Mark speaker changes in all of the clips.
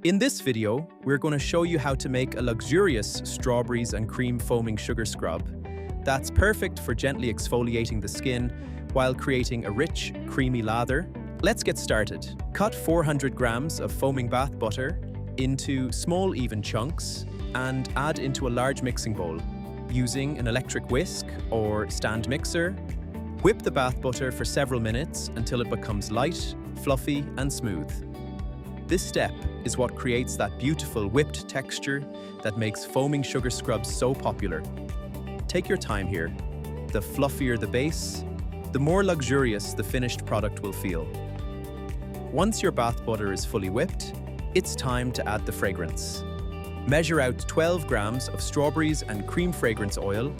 Speaker 1: In this video, we're going to show you how to make a luxurious strawberries and cream foaming sugar scrub that's perfect for gently exfoliating the skin while creating a rich, creamy lather. Let's get started. Cut 400 grams of foaming bath butter into small even chunks and add into a large mixing bowl. Using an electric whisk or stand mixer, whip the bath butter for several minutes until it becomes light, fluffy, and smooth. This step is what creates that beautiful whipped texture that makes foaming sugar scrubs so popular. Take your time here. The fluffier the base, the more luxurious the finished product will feel. Once your bath butter is fully whipped, it's time to add the fragrance. Measure out 12 grams of strawberries and cream fragrance oil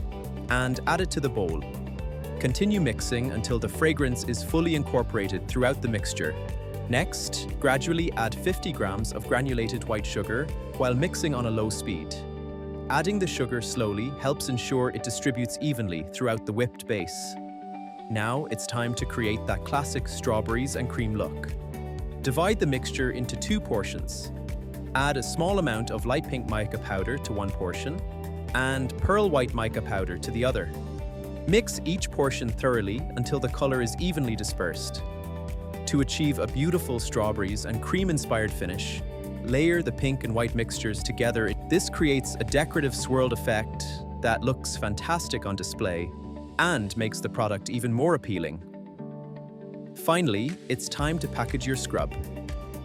Speaker 1: and add it to the bowl. Continue mixing until the fragrance is fully incorporated throughout the mixture. Next, gradually add 50 grams of granulated white sugar while mixing on a low speed. Adding the sugar slowly helps ensure it distributes evenly throughout the whipped base. Now it's time to create that classic strawberries and cream look. Divide the mixture into 2 portions. Add a small amount of light pink mica powder to one portion and pearl white mica powder to the other. Mix each portion thoroughly until the color is evenly dispersed. To achieve a beautiful strawberries and cream-inspired finish, layer the pink and white mixtures together. This creates a decorative swirled effect that looks fantastic on display and makes the product even more appealing. Finally, it's time to package your scrub.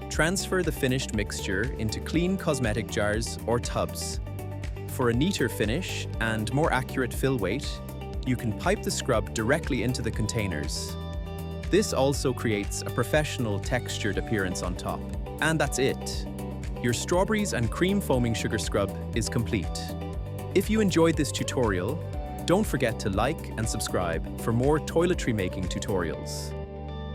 Speaker 1: Transfer the finished mixture into clean cosmetic jars or tubs. For a neater finish and more accurate fill weight, you can pipe the scrub directly into the containers. This also creates a professional textured appearance on top. And that's it. Your strawberries and cream foaming sugar scrub is complete. If you enjoyed this tutorial, don't forget to like and subscribe for more toiletry making tutorials.